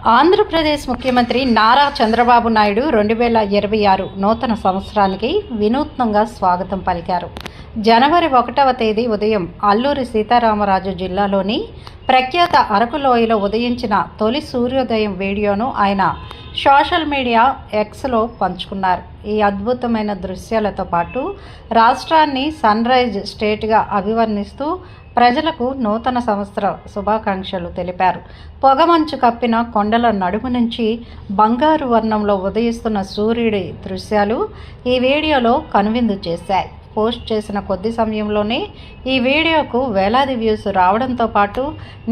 ఆంధ్రప్రదేశ్ ముఖ్యమంత్రి నారా చంద్రబాబు నాయుడు 2026 నూతన సంవత్సరానికి వినూత్నంగా స్వాగతం పలికారు. జనవరి 1వ తేదీ ఉదయం అల్లూరి సీతారామరాజు జిల్లాలోని ప్రఖ్యాత అరకు లోయలో ఉదయించిన తొలి సూర్యోదయం వీడియోను ఆయన సోషల్ మీడియా ఎక్స్లో పంచుకున్నారు. ఈ అద్భుతమైన దృశ్యాలతో పాటు రాష్ట్రాన్ని సన్ రైజ్ స్టేట్గా అభివర్ణిస్తూ ప్రజలకు నూతన సంవత్సర శుభాకాంక్షలు తెలిపారు. పొగమంచు కప్పిన కొండల నడుము నుంచి బంగారు వర్ణంలో ఉదయిస్తున్న సూర్యుడి దృశ్యాలు ఈ వీడియోలో కనువిందు చేశాయి. పోస్ట్ చేసిన కొద్ది సమయంలోనే ఈ వీడియోకు వేలాది వ్యూస్ రావడంతో పాటు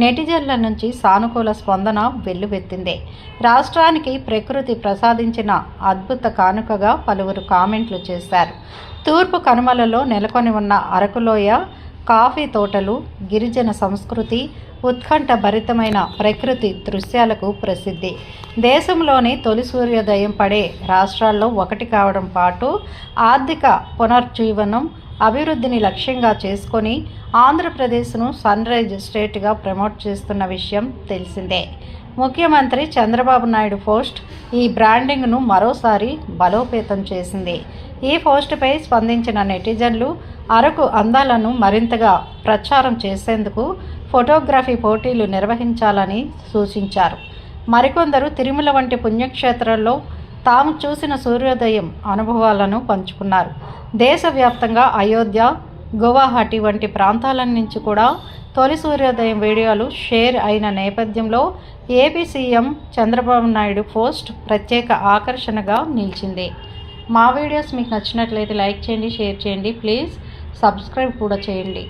నెటిజన్ల నుంచి సానుకూల స్పందన వెల్లువెత్తింది. రాష్ట్రానికి ప్రకృతి ప్రసాదించిన అద్భుత కానుకగా పలువురు కామెంట్లు చేశారు. తూర్పు కనుమలలో నెలకొని ఉన్న అరకులోయ, కాఫీ తోటలు, గిరిజన సంస్కృతి, ఉత్కంఠ భరితమైన ప్రకృతి దృశ్యాలకు ప్రసిద్ధి. దేశంలోని తొలి సూర్యోదయం పడే రాష్ట్రాల్లో ఒకటి కావడం పాటు ఆర్థిక పునరుజ్జీవనం, అభివృద్ధిని లక్ష్యంగా చేసుకొని ఆంధ్రప్రదేశ్ను సన్ రైజ్ స్టేట్గా ప్రమోట్ చేస్తున్న విషయం తెలిసిందే. ముఖ్యమంత్రి చంద్రబాబు నాయుడు పోస్ట్ ఈ బ్రాండింగ్ను మరోసారి బలోపేతం చేసింది. ఈ పోస్టుపై స్పందించిన నెటిజన్లు అరకు అందాలను మరింతగా ప్రచారం చేసేందుకు ఫోటోగ్రఫీ పోటీలు నిర్వహించాలని సూచించారు. మరికొందరు తిరుమల వంటి పుణ్యక్షేత్రాల్లో తాము చూసిన సూర్యోదయం అనుభవాలను పంచుకున్నారు. దేశవ్యాప్తంగా అయోధ్య, గువాహటి వంటి ప్రాంతాల నుంచి కూడా తొలి సూర్యోదయం వీడియోలు షేర్ అయిన నేపథ్యంలో AP CM Chandrababu Naidu post ప్రత్యేక ఆకర్షణగా నిలిచింది. మా వీడియోస్ మీకు నచ్చినట్లయితే లైక్ చేయండి, షేర్ చేయండి, ప్లీజ్ సబ్స్క్రైబ్ కూడా చేయండి.